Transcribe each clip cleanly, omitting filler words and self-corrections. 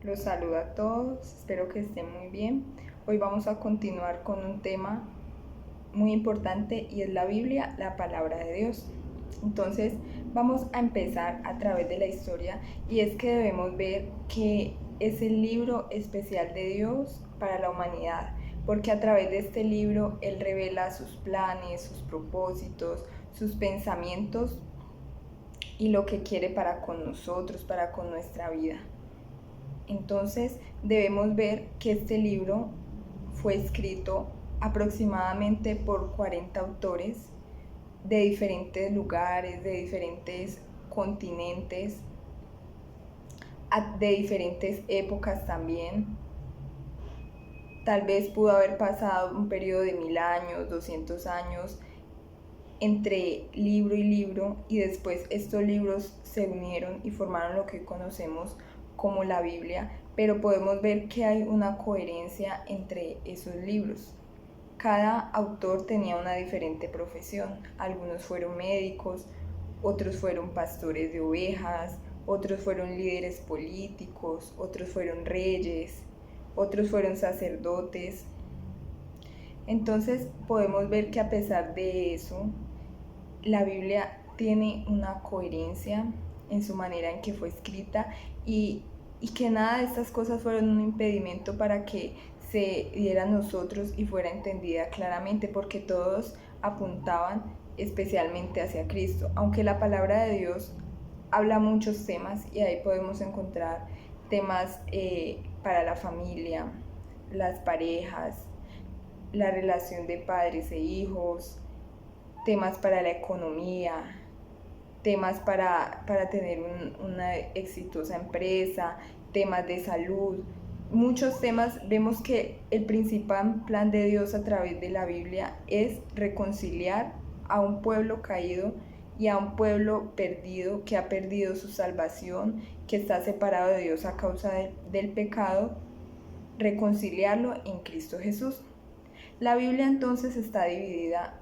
Los saludo a todos, espero que estén muy bien. Hoy vamos a continuar con un tema muy importante y es la Biblia, la palabra de Dios. Entonces vamos a empezar a través de la historia y es que debemos ver que es el libro especial de Dios para la humanidad, porque a través de este libro Él revela sus planes, sus propósitos, sus pensamientos y lo que quiere para con nosotros, para con nuestra vida. Entonces debemos ver que este libro fue escrito aproximadamente por 40 autores de diferentes lugares, de diferentes continentes, de diferentes épocas también. Tal vez pudo haber pasado un periodo de 1000 años, 200 años entre libro y libro, y después estos libros se unieron y formaron lo que hoy conocemos como la Biblia, pero podemos ver que hay una coherencia entre esos libros. Cada autor tenía una diferente profesión. Algunos fueron médicos, otros fueron pastores de ovejas, otros fueron líderes políticos, otros fueron reyes, otros fueron sacerdotes. Entonces podemos ver que a pesar de eso, la Biblia tiene una coherencia en su manera en que fue escrita y que nada de estas cosas fueron un impedimento para que se diera a nosotros y fuera entendida claramente, porque todos apuntaban especialmente hacia Cristo. Aunque la palabra de Dios habla muchos temas y ahí podemos encontrar temas para la familia, las parejas, la relación de padres e hijos, temas para la economía, temas para tener una exitosa empresa, temas de salud, muchos temas. Vemos que el principal plan de Dios a través de la Biblia es reconciliar a un pueblo caído y a un pueblo perdido que ha perdido su salvación, que está separado de Dios a causa del pecado, reconciliarlo en Cristo Jesús. La Biblia entonces está dividida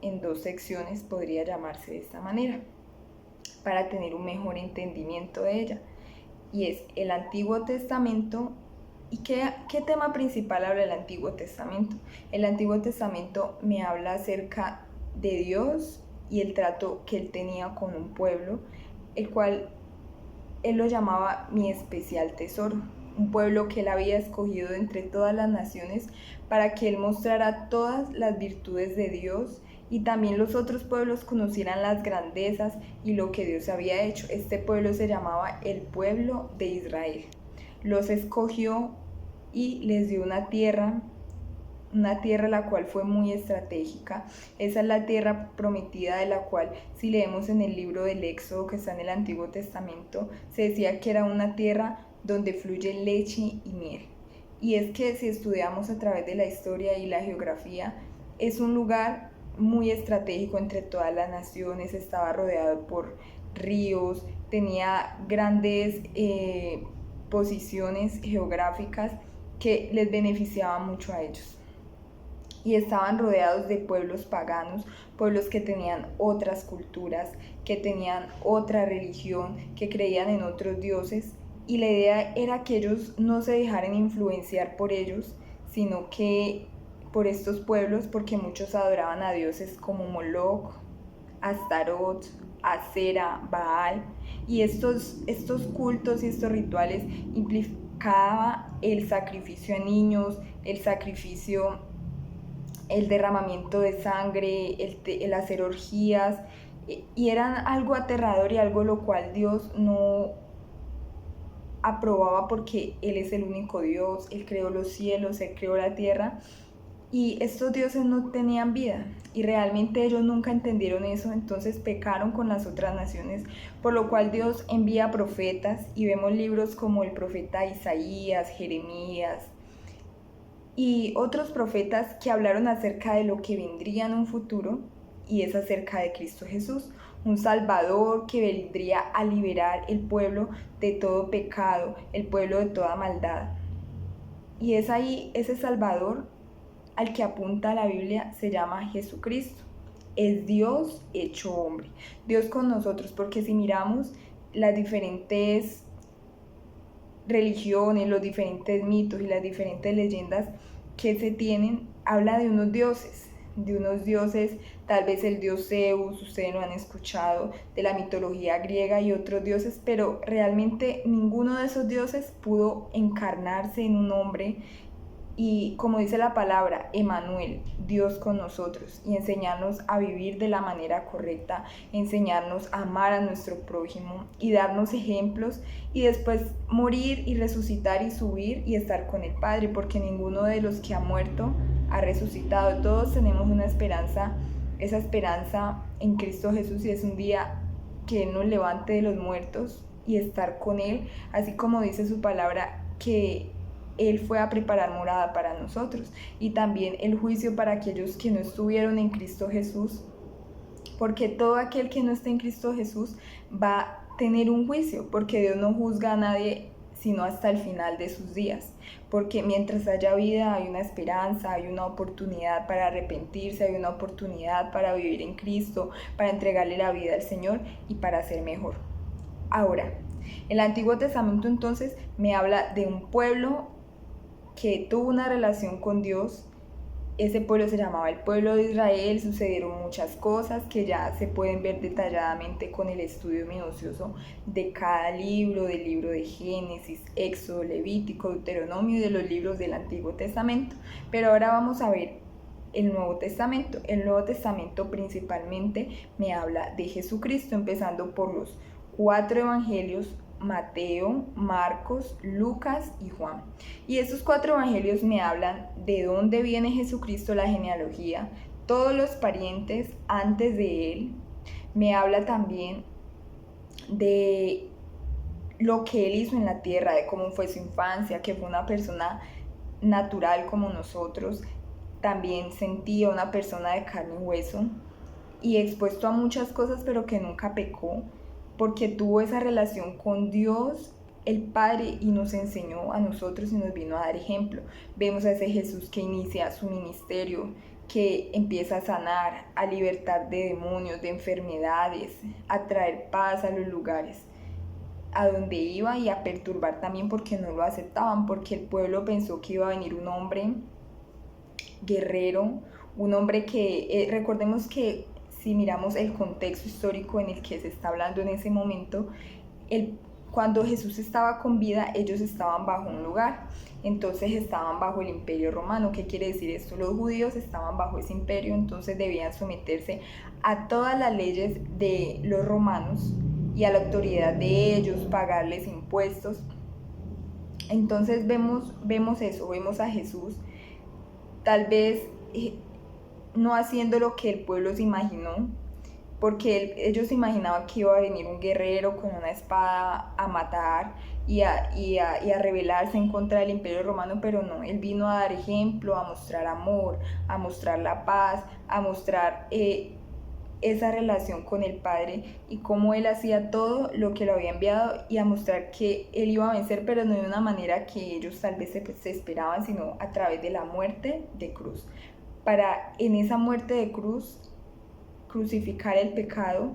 en dos secciones, podría llamarse de esta manera, para tener un mejor entendimiento de ella. Y es el Antiguo Testamento. ¿Y qué tema principal habla el Antiguo Testamento? El Antiguo Testamento me habla acerca de Dios y el trato que Él tenía con un pueblo, el cual Él lo llamaba mi especial tesoro, un pueblo que Él había escogido entre todas las naciones para que Él mostrara todas las virtudes de Dios y también los otros pueblos conocieran las grandezas y lo que Dios había hecho. Este pueblo se llamaba el pueblo de Israel. Los escogió y les dio una tierra la cual fue muy estratégica. Esa es la tierra prometida, de la cual, si leemos en el libro del Éxodo que está en el Antiguo Testamento, se decía que era una tierra donde fluye leche y miel. Y es que si estudiamos a través de la historia y la geografía, es un lugar muy estratégico entre todas las naciones, estaba rodeado por ríos, tenía grandes posiciones geográficas que les beneficiaban mucho a ellos. Y estaban rodeados de pueblos paganos, pueblos que tenían otras culturas, que tenían otra religión, que creían en otros dioses, y la idea era que ellos no se dejaran influenciar por ellos, sino que por estos pueblos, porque muchos adoraban a dioses como Moloch, Astarot, Acera, Baal, y estos cultos y estos rituales implicaban el sacrificio a niños, el derramamiento de sangre, el hacer orgías, y eran algo aterrador y algo lo cual Dios no aprobaba, porque Él es el único Dios, Él creó los cielos, Él creó la tierra, y estos dioses no tenían vida, y realmente ellos nunca entendieron eso. Entonces pecaron con las otras naciones, por lo cual Dios envía profetas, y vemos libros como el profeta Isaías, Jeremías, y otros profetas que hablaron acerca de lo que vendría en un futuro, y es acerca de Cristo Jesús, un Salvador que vendría a liberar el pueblo de todo pecado, el pueblo de toda maldad. Y es ahí ese Salvador al que apunta la Biblia se llama Jesucristo. Es Dios hecho hombre, Dios con nosotros, porque si miramos las diferentes religiones, los diferentes mitos y las diferentes leyendas que se tienen, habla de unos dioses, tal vez el dios Zeus, ustedes lo han escuchado, de la mitología griega y otros dioses, pero realmente ninguno de esos dioses pudo encarnarse en un hombre y, como dice la palabra, Emmanuel, Dios con nosotros, y enseñarnos a vivir de la manera correcta, enseñarnos a amar a nuestro prójimo y darnos ejemplos, y después morir y resucitar y subir y estar con el Padre, porque ninguno de los que ha muerto ha resucitado. Todos tenemos una esperanza, esa esperanza en Cristo Jesús, y es un día que Él nos levante de los muertos y estar con Él, así como dice su palabra, que Él fue a preparar morada para nosotros, y también el juicio para aquellos que no estuvieron en Cristo Jesús, porque todo aquel que no esté en Cristo Jesús va a tener un juicio, porque Dios no juzga a nadie sino hasta el final de sus días, porque mientras haya vida hay una esperanza, hay una oportunidad para arrepentirse, hay una oportunidad para vivir en Cristo, para entregarle la vida al Señor y para ser mejor. Ahora, el Antiguo Testamento entonces me habla de un pueblo que tuvo una relación con Dios. Ese pueblo se llamaba el pueblo de Israel. Sucedieron muchas cosas que ya se pueden ver detalladamente con el estudio minucioso de cada libro, del libro de Génesis, Éxodo, Levítico, Deuteronomio y de los libros del Antiguo Testamento. Pero ahora vamos a ver el Nuevo Testamento. El Nuevo Testamento principalmente me habla de Jesucristo, empezando por los 4 evangelios: Mateo, Marcos, Lucas y Juan. Y estos 4 evangelios me hablan de dónde viene Jesucristo, la genealogía, todos los parientes antes de él. Me habla también de lo que él hizo en la tierra, de cómo fue su infancia, que fue una persona natural como nosotros, también sentía, una persona de carne y hueso, y expuesto a muchas cosas, pero que nunca pecó, porque tuvo esa relación con Dios el Padre y nos enseñó a nosotros y nos vino a dar ejemplo. Vemos a ese Jesús que inicia su ministerio, que empieza a sanar, a libertar de demonios, de enfermedades, a traer paz a los lugares a donde iba, y a perturbar también porque no lo aceptaban, porque el pueblo pensó que iba a venir un hombre guerrero, un hombre que, recordemos que si miramos el contexto histórico en el que se está hablando en ese momento, cuando Jesús estaba con vida, ellos estaban bajo un lugar, entonces estaban bajo el imperio romano. ¿Qué quiere decir esto? Los judíos estaban bajo ese imperio, entonces debían someterse a todas las leyes de los romanos y a la autoridad de ellos, pagarles impuestos. Entonces vemos eso, vemos a Jesús tal vez no haciendo lo que el pueblo se imaginó, porque ellos se imaginaban que iba a venir un guerrero con una espada a matar y a rebelarse en contra del imperio romano, pero no, él vino a dar ejemplo, a mostrar amor, a mostrar la paz, a mostrar esa relación con el Padre y cómo él hacía todo lo que lo había enviado, y a mostrar que él iba a vencer, pero no de una manera que ellos tal vez se esperaban, sino a través de la muerte de cruz, para en esa muerte de cruz crucificar el pecado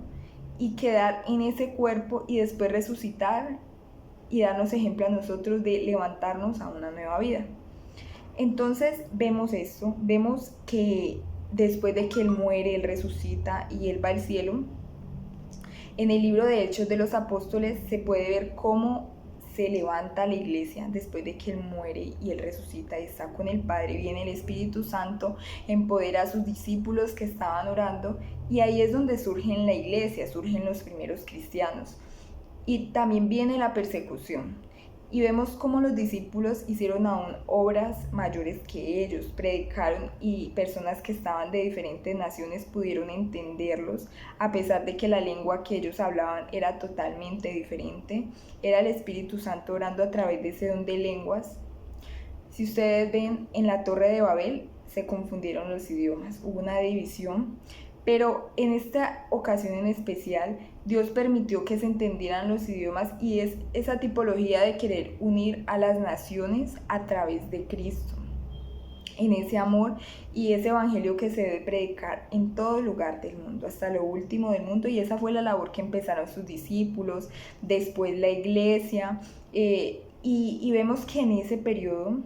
y quedar en ese cuerpo y después resucitar y darnos ejemplo a nosotros de levantarnos a una nueva vida. Entonces vemos esto, vemos que después de que él muere, él resucita y él va al cielo. En el libro de Hechos de los Apóstoles se puede ver cómo se levanta la iglesia después de que él muere y él resucita y está con el Padre. Viene el Espíritu Santo, empodera a sus discípulos que estaban orando, y ahí es donde surgen la iglesia, surgen los primeros cristianos. Y también viene la persecución. Y vemos cómo los discípulos hicieron aún obras mayores que ellos, predicaron, y personas que estaban de diferentes naciones pudieron entenderlos, a pesar de que la lengua que ellos hablaban era totalmente diferente. Era el Espíritu Santo orando a través de ese don de lenguas. Si ustedes ven, en la Torre de Babel se confundieron los idiomas, hubo una división, pero en esta ocasión en especial Dios permitió que se entendieran los idiomas, y es esa tipología de querer unir a las naciones a través de Cristo, en ese amor y ese evangelio que se debe predicar en todo lugar del mundo, hasta lo último del mundo. Y esa fue la labor que empezaron sus discípulos, después la iglesia, Y vemos que en ese periodo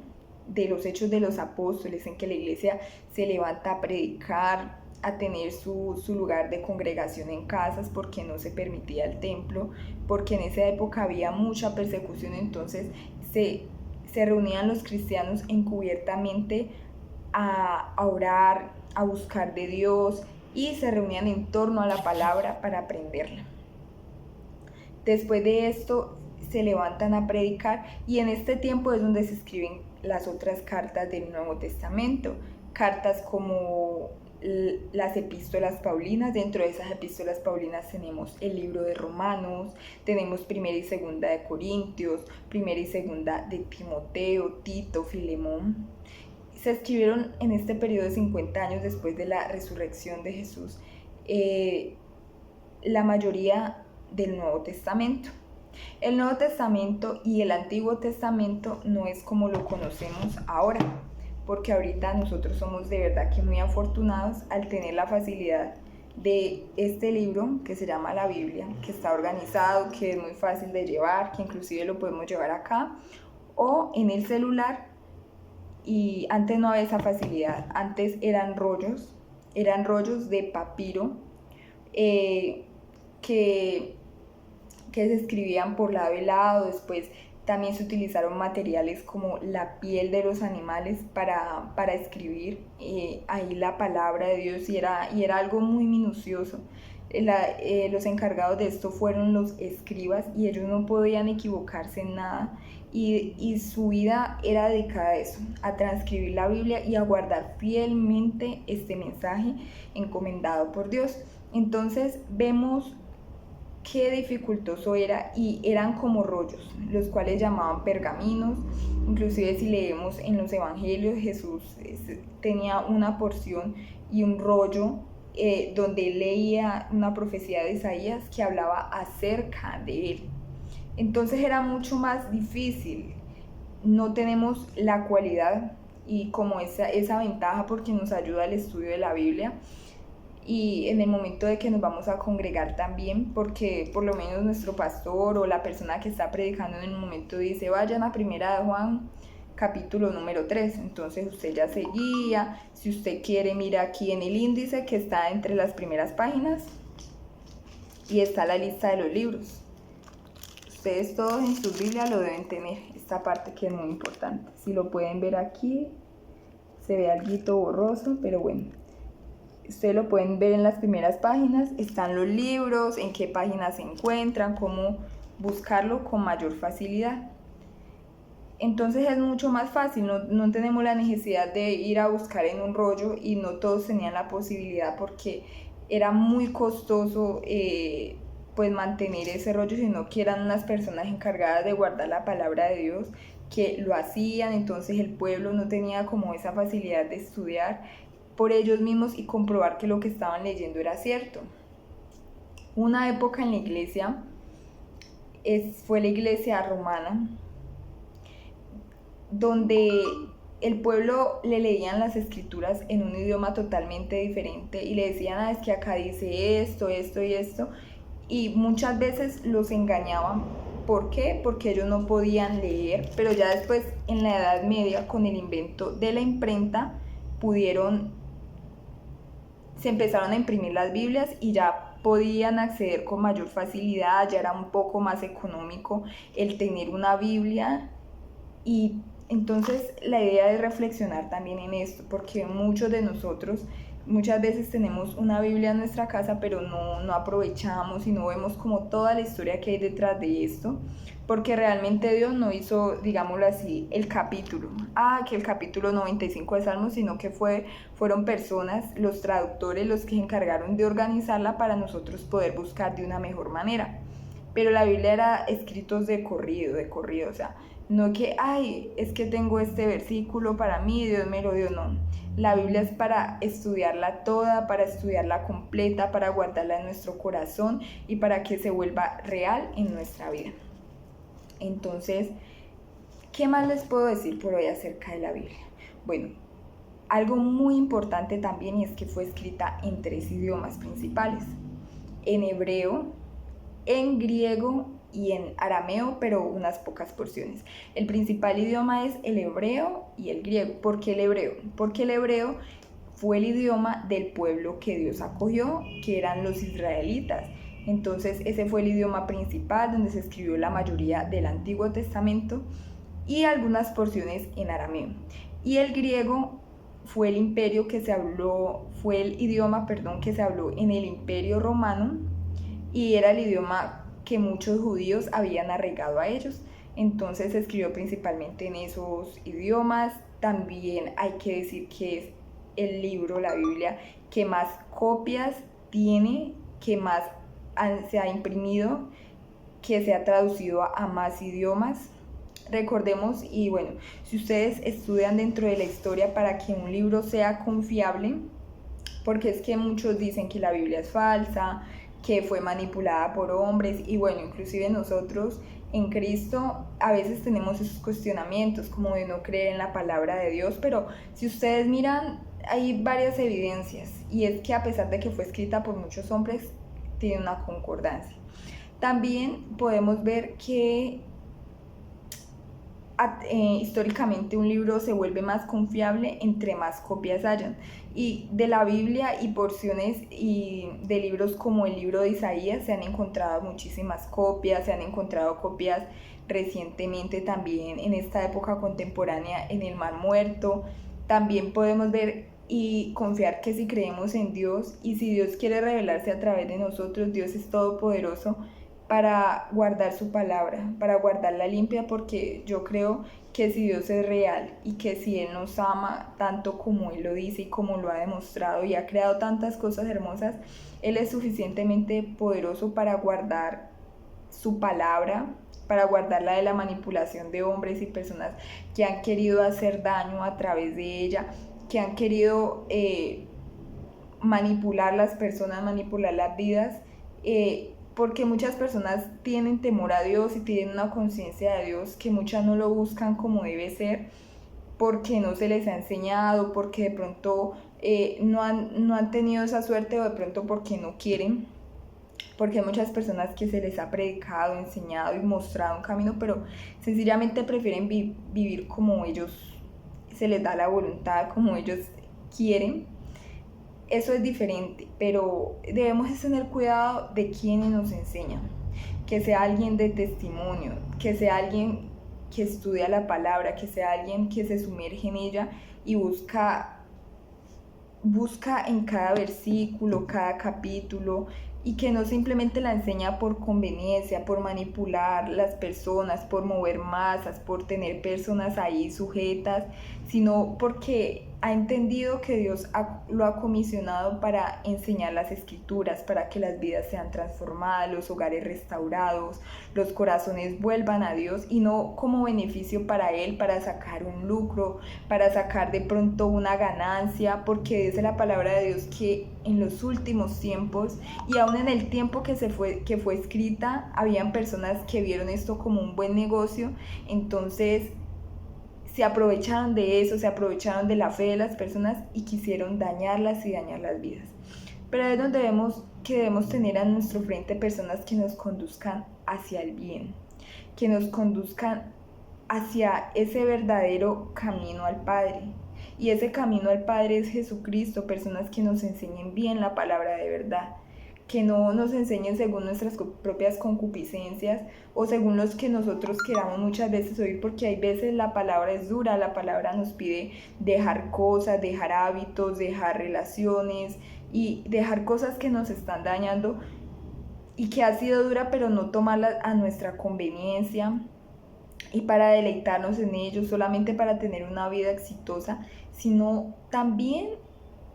de los Hechos de los Apóstoles, en que la iglesia se levanta a predicar, a tener su lugar de congregación en casas, porque no se permitía el templo, porque en esa época había mucha persecución, entonces se reunían los cristianos encubiertamente a orar, a buscar de Dios, y se reunían en torno a la palabra para aprenderla. Después de esto se levantan a predicar, y en este tiempo es donde se escriben las otras cartas del Nuevo Testamento, cartas como las epístolas paulinas. Dentro de esas epístolas paulinas tenemos el libro de Romanos, tenemos primera y segunda de Corintios, primera y segunda de Timoteo, Tito, Filemón. Se escribieron en este periodo de 50 años después de la resurrección de Jesús, la mayoría del Nuevo Testamento. El Nuevo Testamento y el Antiguo Testamento no es como lo conocemos ahora, porque ahorita nosotros somos de verdad que muy afortunados al tener la facilidad de este libro que se llama la Biblia, que está organizado, que es muy fácil de llevar, que inclusive lo podemos llevar acá o en el celular. Y antes no había esa facilidad, antes eran rollos de papiro, que se escribían por lado y lado. Después también se utilizaron materiales como la piel de los animales para escribir ahí la palabra de Dios, y era algo muy minucioso. Los encargados de esto fueron los escribas, y ellos no podían equivocarse en nada, y su vida era dedicada a eso, a transcribir la Biblia y a guardar fielmente este mensaje encomendado por Dios. Entonces vemos qué dificultoso era, y eran como rollos, los cuales llamaban pergaminos. Inclusive si leemos en los evangelios, Jesús tenía una porción y un rollo donde leía una profecía de Isaías que hablaba acerca de él. Entonces era mucho más difícil. No tenemos la cualidad y como esa ventaja, porque nos ayuda el estudio de la Biblia, y en el momento de que nos vamos a congregar también, porque por lo menos nuestro pastor o la persona que está predicando en el momento dice: vayan a Primera de Juan capítulo número 3, entonces usted ya se guía. Si usted quiere, mira aquí en el índice que está entre las primeras páginas, y está la lista de los libros. Ustedes todos en su Biblia lo deben tener, esta parte que es muy importante. Si lo pueden ver aquí, se ve algo borroso, pero bueno, ustedes lo pueden ver en las primeras páginas, están los libros, en qué páginas se encuentran, cómo buscarlo con mayor facilidad. Entonces es mucho más fácil, no tenemos la necesidad de ir a buscar en un rollo, y no todos tenían la posibilidad porque era muy costoso pues mantener ese rollo, sino que eran unas personas encargadas de guardar la palabra de Dios que lo hacían. Entonces el pueblo no tenía como esa facilidad de estudiar por ellos mismos y comprobar que lo que estaban leyendo era cierto. Una época en la iglesia fue la iglesia romana, donde el pueblo le leían las escrituras en un idioma totalmente diferente y le decían: es que acá dice esto, esto y esto, y muchas veces los engañaban. ¿Por qué? Porque ellos no podían leer, pero ya después, en la Edad Media, con el invento de la imprenta, se empezaron a imprimir las Biblias y ya podían acceder con mayor facilidad. Ya era un poco más económico el tener una Biblia. Y entonces la idea es reflexionar también en esto, porque muchos de nosotros muchas veces tenemos una Biblia en nuestra casa, pero no aprovechamos y no vemos como toda la historia que hay detrás de esto, porque realmente Dios no hizo, digámoslo así, el capítulo 95 de Salmos, sino que fueron personas, los traductores, los que se encargaron de organizarla para nosotros poder buscar de una mejor manera. Pero la Biblia era escritos de corrido, o sea, no que, es que tengo este versículo para mí, Dios me lo dio, no. La Biblia es para estudiarla toda, para estudiarla completa, para guardarla en nuestro corazón y para que se vuelva real en nuestra vida. Entonces, ¿qué más les puedo decir por hoy acerca de la Biblia? Bueno, algo muy importante también es que fue escrita en 3 idiomas principales: en hebreo, en griego y en arameo, pero unas pocas porciones. El principal idioma es el hebreo y el griego. ¿Por qué el hebreo? Porque el hebreo fue el idioma del pueblo que Dios acogió, que eran los israelitas. Entonces ese fue el idioma principal donde se escribió la mayoría del Antiguo Testamento y algunas porciones en arameo. Y el griego fue el imperio que se habló, fue el idioma, que se habló en el Imperio Romano y era el idioma que muchos judíos habían arraigado a ellos. Entonces se escribió principalmente en esos idiomas. También hay que decir que es el libro, la Biblia, que más copias tiene, que más se ha imprimido, que se ha traducido a más idiomas. Recordemos, y bueno, si ustedes estudian dentro de la historia para que un libro sea confiable, porque es que muchos dicen que la Biblia es falsa, que fue manipulada por hombres, y bueno, inclusive nosotros en Cristo a veces tenemos esos cuestionamientos como de no creer en la palabra de Dios, pero si ustedes miran, hay varias evidencias, y es que a pesar de que fue escrita por muchos hombres, tiene una concordancia. También podemos ver que históricamente un libro se vuelve más confiable entre más copias hayan, y de la Biblia y porciones y de libros como el libro de Isaías se han encontrado muchísimas copias, se han encontrado copias recientemente también en esta época contemporánea en el Mar Muerto. También podemos ver y confiar que si creemos en Dios y si Dios quiere revelarse a través de nosotros, Dios es todopoderoso para guardar su palabra, para guardarla limpia, porque yo creo que si Dios es real y que si Él nos ama tanto como Él lo dice y como lo ha demostrado y ha creado tantas cosas hermosas, Él es suficientemente poderoso para guardar su palabra, para guardarla de la manipulación de hombres y personas que han querido hacer daño a través de ella, que han querido manipular las personas, manipular las vidas, porque muchas personas tienen temor a Dios y tienen una conciencia de Dios que muchas no lo buscan como debe ser, porque no se les ha enseñado, porque de pronto no han tenido esa suerte, o de pronto porque no quieren, porque hay muchas personas que se les ha predicado, enseñado y mostrado un camino, pero sencillamente prefieren vivir como ellos se les da la voluntad, como ellos quieren. Eso es diferente, pero debemos tener cuidado de quienes nos enseñan, que sea alguien de testimonio, que sea alguien que estudia la palabra, que sea alguien que se sumerge en ella y busca en cada versículo, cada capítulo, y que no simplemente la enseña por conveniencia, por manipular las personas, por mover masas, por tener personas ahí sujetas, sino porque ha entendido que Dios lo ha comisionado para enseñar las escrituras, para que las vidas sean transformadas, los hogares restaurados, los corazones vuelvan a Dios, y no como beneficio para Él, para sacar un lucro, para sacar de pronto una ganancia, porque dice la palabra de Dios que en los últimos tiempos, y aún en el tiempo que fue escrita, habían personas que vieron esto como un buen negocio. Entonces se aprovecharon de eso, se aprovecharon de la fe de las personas y quisieron dañarlas y dañar las vidas. Pero es donde vemos que debemos tener a nuestro frente personas que nos conduzcan hacia el bien, que nos conduzcan hacia ese verdadero camino al Padre. Y ese camino al Padre es Jesucristo, personas que nos enseñen bien la palabra de verdad, que no nos enseñen según nuestras propias concupiscencias o según los que nosotros queramos muchas veces oír, porque hay veces la palabra es dura, la palabra nos pide dejar cosas, dejar hábitos, dejar relaciones y dejar cosas que nos están dañando y que ha sido dura, pero no tomarla a nuestra conveniencia y para deleitarnos en ellos, solamente para tener una vida exitosa, sino también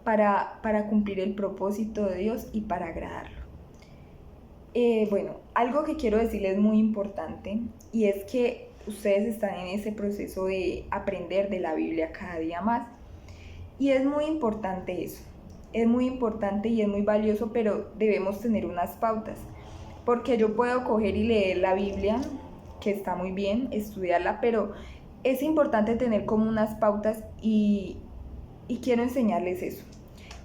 para cumplir el propósito de Dios y para agradarlo. Bueno, algo que quiero decirles muy importante, y es que ustedes están en ese proceso de aprender de la Biblia cada día más, y es muy importante eso, es muy importante y es muy valioso, pero debemos tener unas pautas, porque yo puedo coger y leer la Biblia, que está muy bien, estudiarla, pero es importante tener como unas pautas y quiero enseñarles eso.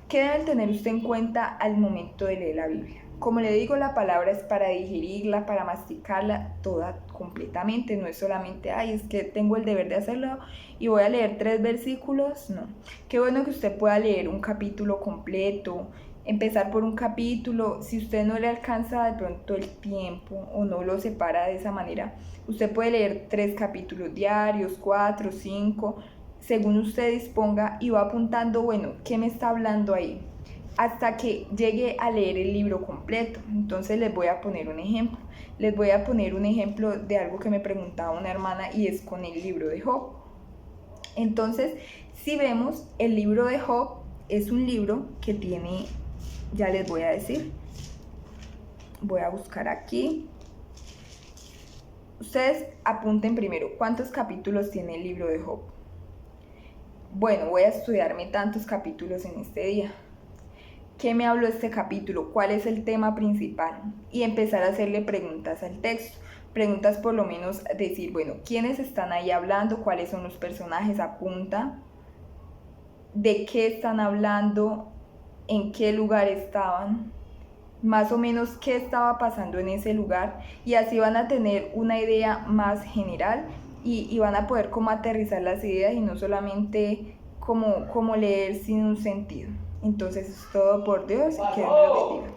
¿Qué deben tener usted en cuenta al momento de leer la Biblia? Como le digo, la palabra es para digerirla, para masticarla toda completamente, no es solamente, ay, es que tengo el deber de hacerlo y voy a leer 3 versículos, no. Qué bueno que usted pueda leer un capítulo completo, empezar por un capítulo. Si usted no le alcanza de pronto el tiempo o no lo separa de esa manera, usted puede leer 3 capítulos diarios, 4, 5, según usted disponga, y va apuntando, bueno, ¿qué me está hablando ahí? Hasta que llegue a leer el libro completo. Entonces les voy a poner un ejemplo. Les voy a poner un ejemplo de algo que me preguntaba una hermana, y es con el libro de Job. Entonces, si vemos, el libro de Job es un libro que tiene, ya les voy a decir, voy a buscar aquí. Ustedes apunten primero, ¿cuántos capítulos tiene el libro de Job? Bueno, voy a estudiarme tantos capítulos en este día. ¿Qué me habló este capítulo? ¿Cuál es el tema principal? Y empezar a hacerle preguntas al texto. Preguntas, por lo menos decir, bueno, ¿quiénes están ahí hablando? ¿Cuáles son los personajes? Apunta. ¿De qué están hablando? ¿En qué lugar estaban? Más o menos qué estaba pasando en ese lugar. Y así van a tener una idea más general y van a poder como aterrizar las ideas y no solamente como leer sin un sentido. Entonces es todo por Dios, que Dios me lo bendiga.